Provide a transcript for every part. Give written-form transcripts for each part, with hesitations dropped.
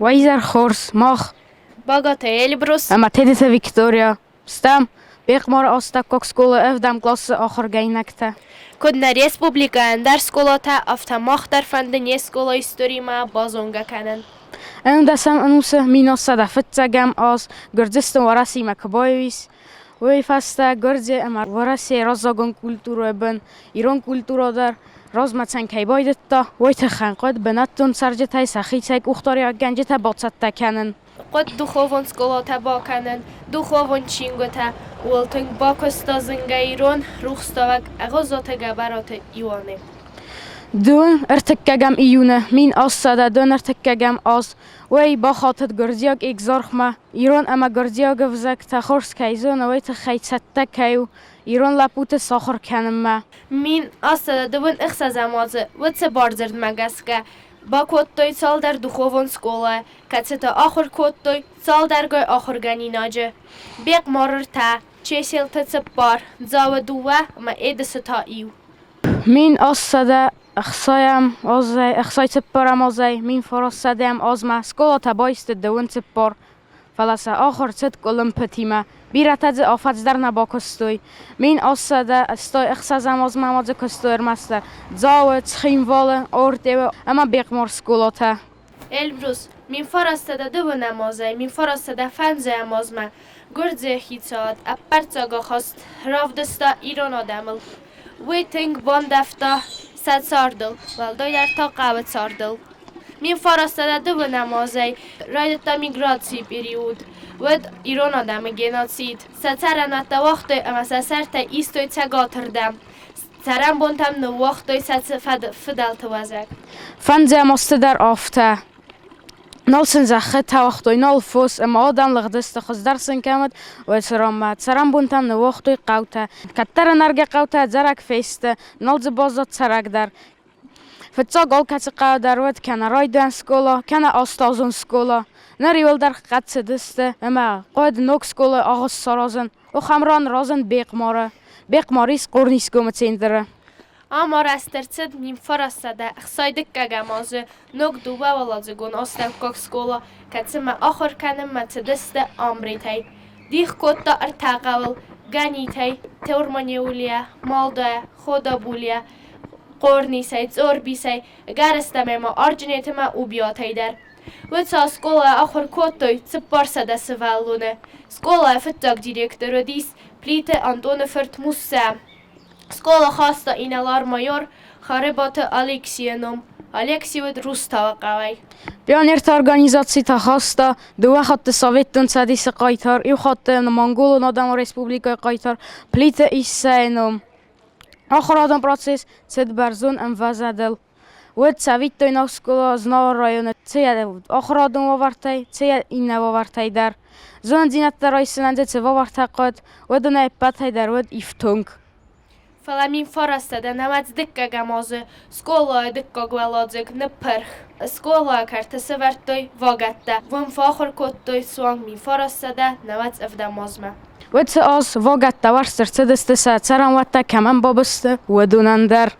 Weiser Horst Mach Bagate Elbrus Matedite Victoria Stam Bekmar Asta Kokskola Evdam klasse Achorgainakta Kudna Respublika Ender Skolata Aftamach der Fanden Skola Istorima Bazonga Kanen. Endasam anusa Minosa da Fitzagam az Gurdistan Warasi Makaboyvis Wei fasta Gurdze ama Warasi Razagon kultureben Iran kultura dar Razmatsan Kaybaydetta Wayta Khanqad Benattun Sarjatay Sakhitsayk Uxtari Ganjeta Batsatta Kanen قد دخوون سکولات با کنن دخوون چینگوتا ولتنگ با کستا زنگایرون روخستاوک اغازات گبرات ایوانه دون ارتكاجم إيونه مين أصلا دون ارتكاجم أص وي بخاطر جرزياج إجزارخما إيران أما جرزياج فزك تخرس كيزون ويت خيط ستكيو إيران لابوت ساخر كنما مين أصلا دون إخسا زمازه وتس بارزرد مگسکه با کتوی سال در دخوون سکوله کتستا آخر کتوی سال در گای آخر گنی ناجه بیق مارر تا چیسیل تتسپار زاو دوه ما اید ستا ایو مين أصلا أخصايم أزاي أخصاي تبرم أزاي مين فرصدم أزما سكولا تبايست دون تبر فلسا آخر تد كلم بتيما بيرتد آفت در نباكستوي مين أصلا استوي أخصازم أزما ماذا كستوير مستر زاوت خيم واله أورتيو أما بيقمر سكولا تا البروز مين فرستده دو نمازه مين فرستده فنزه امازمه گرزه خیتاد اپرتاگا خواست رافدستا ایران آدمل ویتنگ باندفتا صد ساردل والدای در تا قوت ساردل مین فرستده دو نمازه رایدتا میگراتسی پیریود ود ایران آدم گناتسید سرنت وقت اما سرت ایستوی تگاتردم سرم بونتم نو وقتوی سد فدل توازک فنزه مست در آفته نالسن زخه توقتوی نال فوس اما آدم لغدست خز درسن کمد و سرامت سرم بونتم نو وقتوی قوته کتر نرگ قوته زرک فیسته نال زبازات سرک در فتسا گل کسی قوه در ود کنه رایدن سکولا کنه آستازون سکولا نریول در قدس دسته اما قاید نوک سکولا آغاز سرازن و خمران رازن بیقماریس قرنیس گومتین داره اما راسترцет мим فرستده اخسایدک گمازه نوک دوبه ولازگون استف کوک سکولا کتسم آخر کنم متدست آمریتای دیخ کوتا ارتاقول گنیتای تورمانیولیا مالده خدا بولیا قرنیسای زوربیسای گرستم ما آرجنیت ما اوبیاتای در وتسا سکولا آخر کوتای تپارسده سوالونه سکولا فتاق دیرکتر دیس پلیت آنتون فرت موسم سکولا خاستا اینالار مایور خرابات Aleksiyeved Rus توقعی. Pionierta organizacji ta hasta była chaty Sowietun Sadisy Kajtar i chaty Mongolu Nadam Republika Kajtar plite i sejnum. Ochrodan proces ced barzun emwazadel. Wed Savitoj na szkoła znała rajony cija ochrodan wawartaj cija inna wawartaj dar. Zon dinat rajsynande cia wawartaj qad weduna pataj dar wed iftung. Фаламин фарастада намац дикка гамазы, скола дикка гваладзык нпырх. Скола картасы вартой вагатта. Вон фахр коттой суанг мин фарастада намац эвдамазма. Wed az vagatta varster cedestesa caran vatta kaman babıstı wedunandar.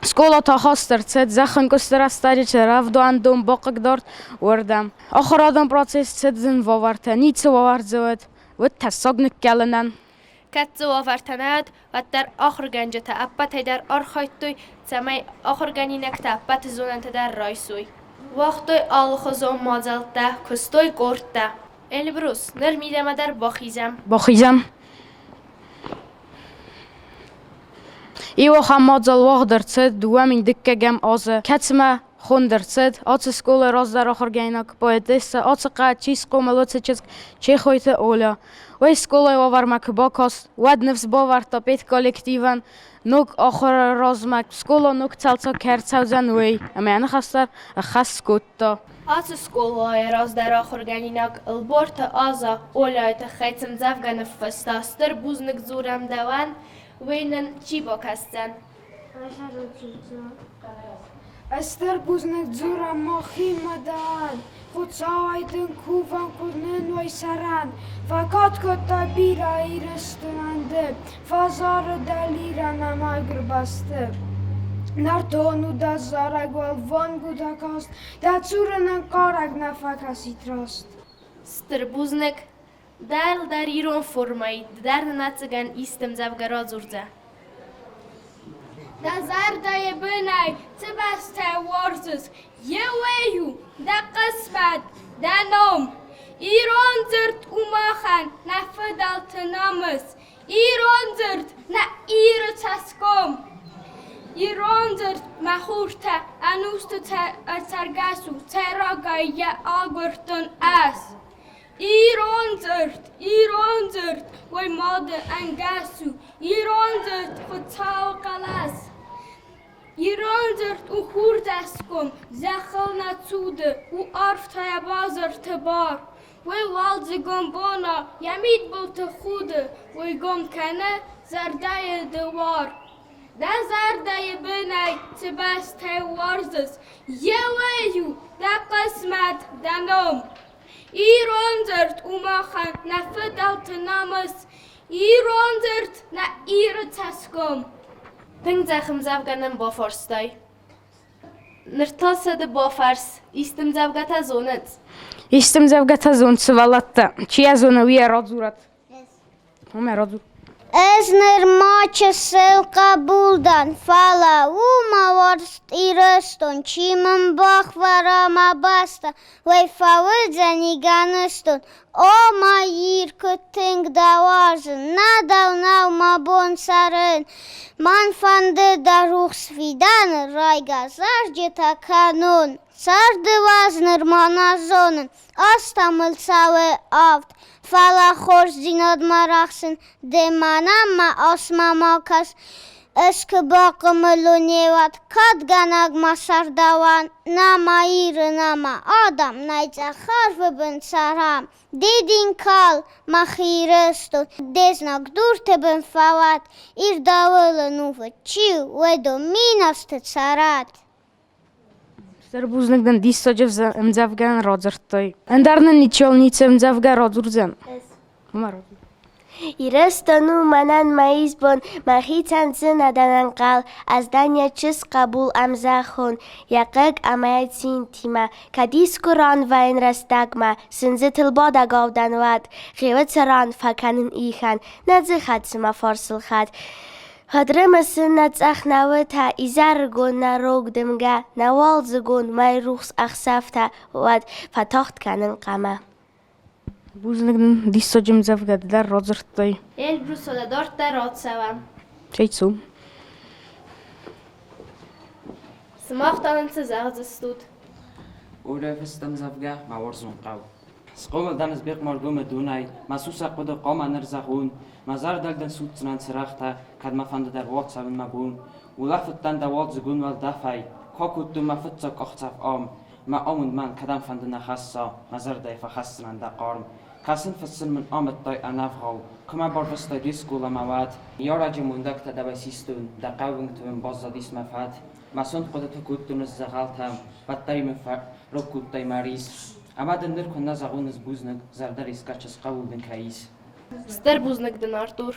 Skola ta haster ced zachen kostera stari ravdo andum baqdart wordam. Akhradan proces cedin vavarta nitse vavardzet. Wed tasagnik kalanan. كتزو وفرتناد وتر آخر گنج تا اپت در آرخایتوی سمای آخر گنی نکتا اپت زوننت در رایسوی وقتوی آل خزو مازلتا کستوی گرتا البروس نرمیدم در باخیزم ایو خمازل وقت در چد دوامین دکه گم آزه کتسما خون در چد آت سکول راز در آخر گینک باید دست آت قد چیز قوملوت چه خویت اولا وی سکول وارمک باکاست ود نفس باور تا پیت کالکتیون نوک آخر رازمک سکول نوک تلتا کرتسوزن وی اما خستر خست کتا آت سکول راز در آخر گینک البورت آزا اولا تخیتم زفگن فستاستر بوزنک زورم دوان وینن چی باکستن استر بوزنک زورم ماخی مدان خود سایدن کوفان کنن وی سران فقط کتا بیرا ایرستننده فازار دلیران اما اگر بسته Nardon u da zaragwal von gudakast, da zuren karag na fakasitrast. Strbuznek در ایران فرمایید در نتگن ایستم زفگرا زورده نظر دای بنای تبسته ورزش یه ویو ده قسمت ده نام ایران زرد اوماخن نفدال تنامس ایران زرد نه ایر تسکم ایران زرد مخورته انوست ترگسو تراغای یه آگرتن است ایران زرد وی ماده انگسو ایران زرد خطاو قلس ایران زرد او خور دستکم زخل نتوده او عرف تای بازر تبار وی والزگم بانا یمید بلت خوده وی گم کنه زردای دوار ده زردای بنای تبست تای ورزس یه ویو ده قسمت دنم ایران زرد اوماخن نفدال تنامس ایران زرد نه ایر تسکم پنگ زخم زفگنم با فرستای نرتاسد با فرس ایستم زفگتا زونت Истим зевгата зон цвалатта. Чия зона вия родзурат? Оме родзур. Ezner maçı sılka buldan fala uma varst iraston çimin bak varama basta ve favıca niganıston o ma yir kütting davarzın nadal navma bon sarın man fandı da ruhsvidan rayga zarceta kanun sardı vaznır manazonun astamıl cały avt fala xorzdin odmaraxsın demanam ma osmamakas Ышкы бақымылу неват кадганаг масардаwan nama iri nama adam найдя харвы бін сарам Дедин кал махирысту дезнак дурте бін фават ирдавылы нувы чил ведо минасты царат Стърбузнагден дисоджев мзавган родзъртой. Ендарнен ничолнице мзавга родзурзен. Оме родзур. Ирыстану манан маизбон махитан зынаданан қал азданья чыз қабул амзахон яқыг амаятсин тима кадискуран вайн растагма сынзы тылбода гавданват хевыцаран факанын ихан надзыхат сыма форсылхат Хадрымысын нацахнавыта изаргон нарогдымга навалзыгон майрухс ахсафта вад фатохтканын қама Бузнагден дисоджем мзавгадар родзъртой. ел брусода дорта родсавам Чейцу. смахтанын цызағзыстуд Ora fıstam zavga ma warzun qaw. Sqoma danas biq marguma dunay masusa qoda qoma narzaqun mazar daldan sutsnan siraqta kad ma fanda dar WhatsApp ma bun ulaftan da wal zugun wal dafai kokut ma futsa qoxsaf am ma amun man kadam fanda khassa mazar da fa khassan da qarm kasin fassin min amat tay anafghaw kama barfasta diskula mawat yara jimundak ta da basistun da qawung tun bazadis mafat Mason qoda tukuttunuz zagaltam battay mfa rokutay maris amadandir kunna zagunuz buznak zardar iskachas qawudin kais Starbuznikdin Artur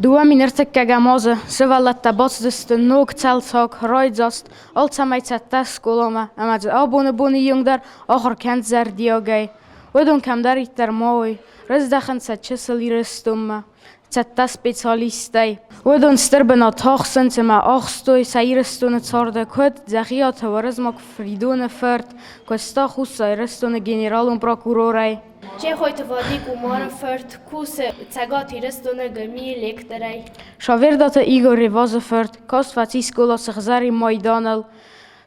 Dua minirtekka gamoze, sivalatta botsdiste nog celtsak, roidzast, altsamaitsatta skoloma, amadze abone jungdar, achar kent zer diogay. Wedon kamdar itter moi, rezdachen satchesel iristumma. Цата специалистай. Wedon sterben at hochsen zema achstoi sairestone tsarde kod zachiat havarizmak fridone fert, kosta khus sairestone generalum prokurorai. چه خویت وادی گمار فرد کوس تگاتی رستونه گمی لکترای Shaverdat Igor Rivaze fert, kostfati skola sechzari Maidanel.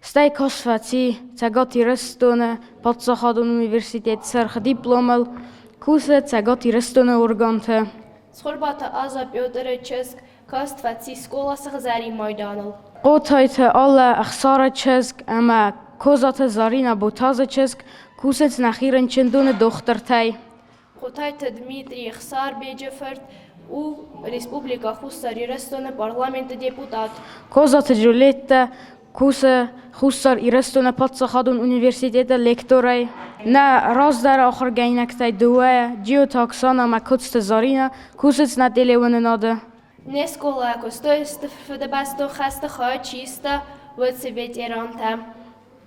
Stai kostfati tagati restone, patsachadon universitet serch diplomel, kuse tagati restone organte. سخوربات آزا بیودره چسک کاست فتی سکولا سخزاری مایدانل Qotaite alle achsara chesk, ama kozate zarina botaze chesk, kuset nachiren chindone dochtertai. خوتایت دمیتری خسار بیجه فرد او ریسپوبلیکا خوستاری رستونه پارلمنت دیپوتات Kozate Giulietta, Хустар ирестона подсахадун университета лекторай. На раздара охр гайнактай дуая, geotaxana ma kutste zarina, kusits na delewonenade. Neskola kostoist för det bästa gästa chista vad se vet eranta.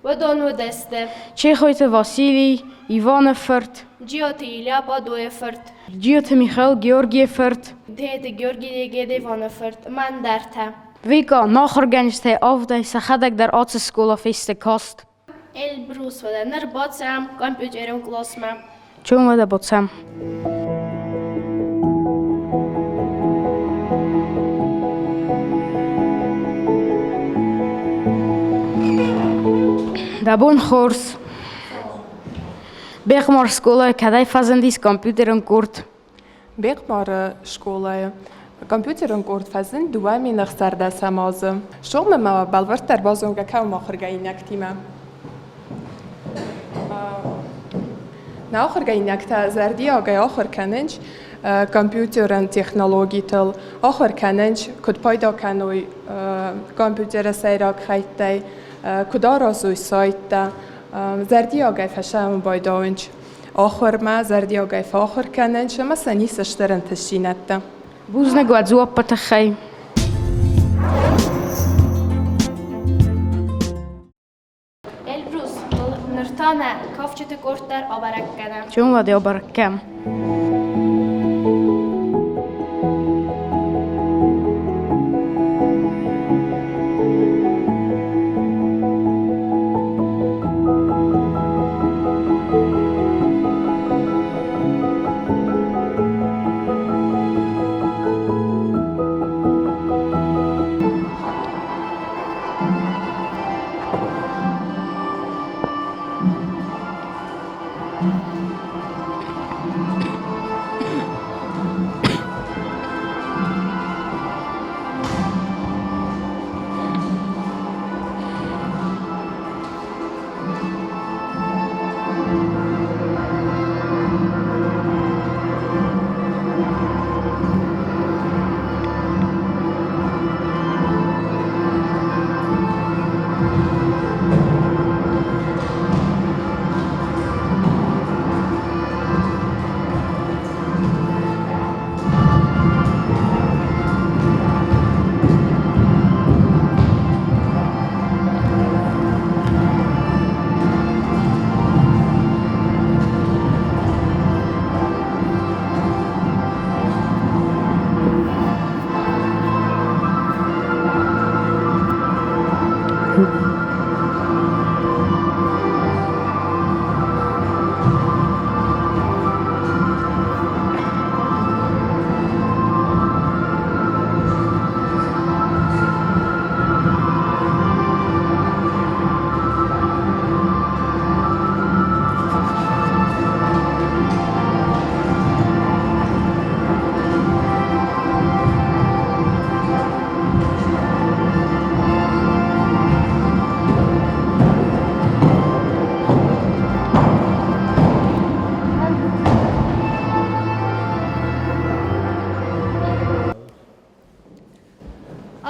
Vad don deste. Чехойте Василий Ивановфорт, Geotilia padoefert. Гиоте Михаил Георгиевфорт. Det Georgi Gede vanefert man därta. Vika nachorganistai avdai sahadak der atseskola feste kast. Elbrus vad när batsam computerum klasma. Чум вада боцам. Дабун хорс. Бехмар скола кадай фазендис компьютерен курт. بيقمر شكولا كمبيوتر كورد فازن دوامي نخسر دا سماز شغل ما بالورت در بازون که ما خرجای نکتیمه نه آخرجای نکته زردی آگای آخر کننج کمپیوترن تکنولوژی تل آخر کننج کد پیدا کنوی کمپیوتر سیرک خیلی کدار ازوی سایت زردی آگای فشم بایداونج آخر ما زردی آگای فاخر کننج مثلا نیستش درن تشینته Buzne guadzua patachai. Elbrus nırtana kafçıtı kortlar abarakkana. Чум вада обаркам.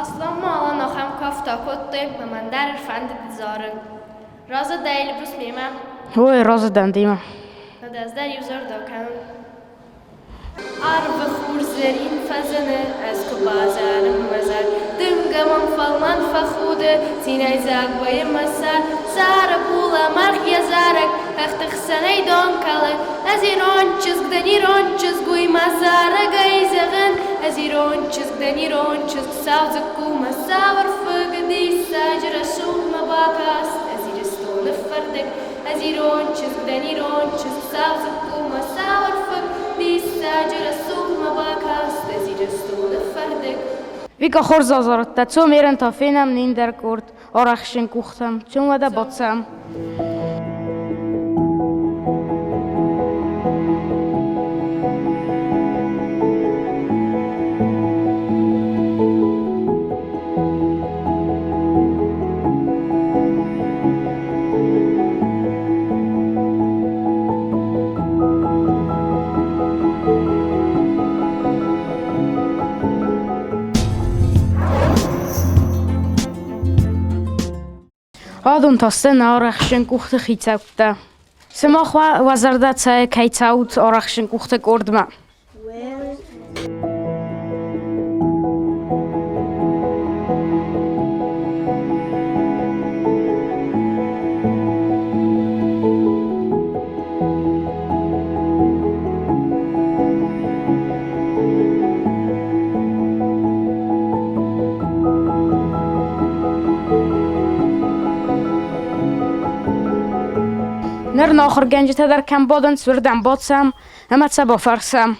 Aslan mala naxam kafta kotte man der fand zaren. Raza da Elbrus mima. Ой, роза дандима. Das der user da kan. Arbe khurzerin fazene az ko bazarım mazar. Dim gamam falman fakhude sinay zag way masa sar bula marх yazarak axtx sanay don kala aziron çizg deniron çizg guy mazara gayzagan aziron çizg deniron çizg savzku masavr fugdi sajra shuma bakas aziristun fardek aziron çizg deniron çizg savzku masavr fugdi sajra shuma bakas aziristun fardek Vika хорза зарта, цо мерен та фенам ниндер курт, орахшин кухтам, чум вада боцам. Badun tasten araxshin kuchte khitsauta. Semachwa wazarda tsa kaitsaut araxshin kuchte kordma. Ner nacher genjete der kan baden swerdam batsam, emat sa bafarsam.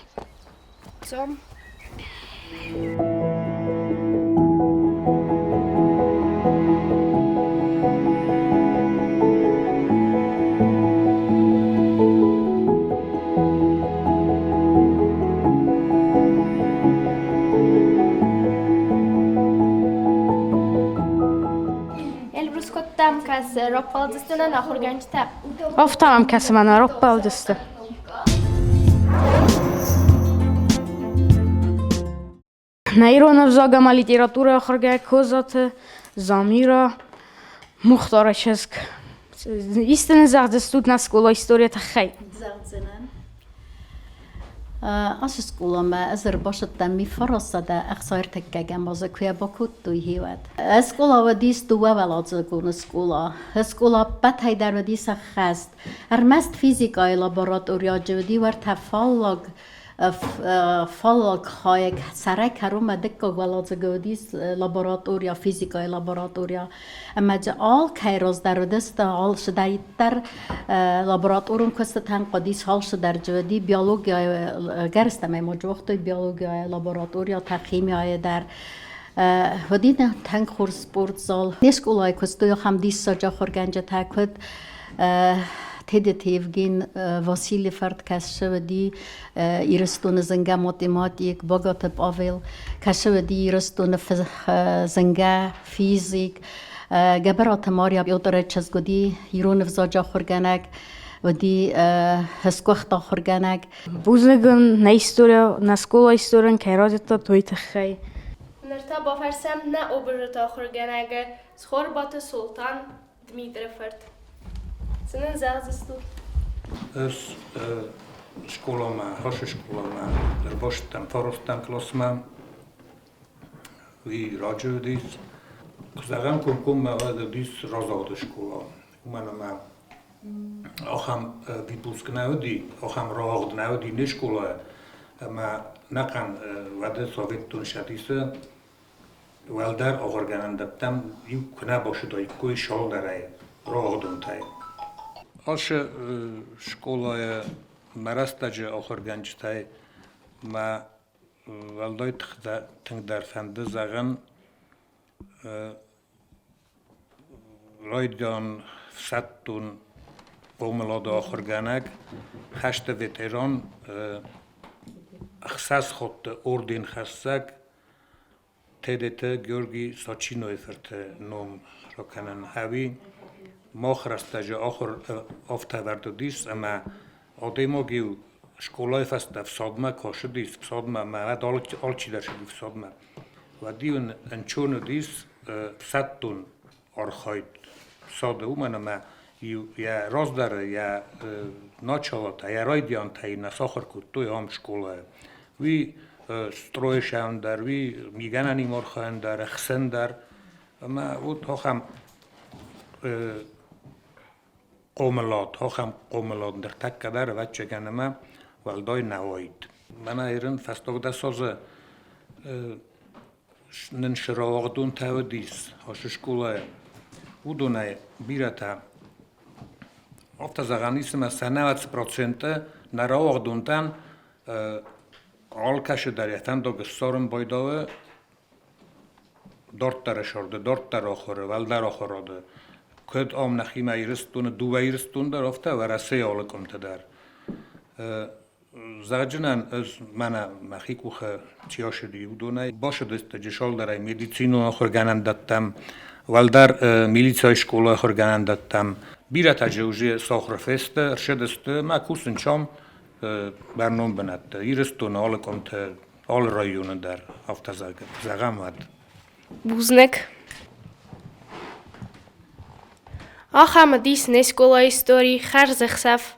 Elbrus kottam kas roppaldistuna nahur gençte. Of tamam kesimana roppaldiste. Найронов загама литература охрга козат замира мухтараческ. Истинно захдстут на школа история тахай. As skola med azar bashta mi farasada akhsartek kagam az kuya bakut tu hiwat. Skola wadis tu wavalad zakun skola. Skola pathay dar wadis khast. Armast fizika laboratoria jodi war tafallag fallag khayek sarak harum dekka walad zagodis laboratoria fizika laboratoria. Amma al kairos dar wadista al shadaitar laboratorium kostatan qadis hal shadar jodi biologia گرستم موجود بیولوژی لابراتوری تا خیمیایی در ودیدن تنگ خور سپورت زال نشکولای کستوی هم دیس سجا خورگنج تاکد تدیتیو گین واسیلی فرد کش ودی ایرستون زنگا ماتماتیک باگات باویل کش ودی ایرستون زنگا فیزیک گبرات ماریا بیودره چزگودی ایرون فزاجا خورگنگ ودي هسكوخت خورگانك بوزنگن na historia na школа история кайразета тойтхай. Nırta bafarsam ne oberta khurganage schorbat sultan Dmitrifert. Senin zazistu. Es школама, хоша школама, работам, форостам класма. И раджудис. Кузагам кум мавадис разад школа. Уманама آخام ویپوسک نودی، آخام راغد نودی نشکوله، اما نکن وده سویتون شدیسه، ولدر آخرگانندتم یو کنه باشد ای کوی شال داره راغدون تای. آش شکوله مرستج آخرگانج تای، ما ولدای تنگ در فنده زغن رایدان ستون قوملاد آخرگانک خشت ویتران اخساس خود اردین خستک تدت گیورگی ساچینوی فرت نوم را کنن هاوی ما خرستج آخر آفته وردودیس اما آدیما گیو شکولای فست افسادمه کاشدیس افسادمه مواد آلچی در شدی افسادمه و دیون انچون دیس ستون آرخاید ساده اومنمه یا راز داره یا ناچالات یا رایدیان تایی نساخر کود توی هم شکوله وی سترویش هم در وی میگننی مرخوان در اخسن در اما او هم قوملات در تک در وچه گنمه ولدای نواید من ایرن فستاگده سازه ننشراغدون تاودیس هاش شکوله او دونه بیرتا Ofta zaganisima sa 90% na ravagduntan alkaşı dariyatan da sorun boydağı dörttere şordu, dörttere oxuru, valdar oxuradı. Köd am naxima iristunu, duva iristunlar ofta ve rasey alıkomtadar. Zacinan az mana maxikuxa çiyaşıdi udunay. Başıdı istajişal daray medicinu oxurganandattam. Valdar militsiya şkola oxurganandattam. Birataca uji soxrafeste, rşedeste ma kusinçam برنامه بنده. ایرستون آل کمت آل رایون در هفته زغم ود. Buznek. آخه ما دیس نسکولا استوری خرزخ سف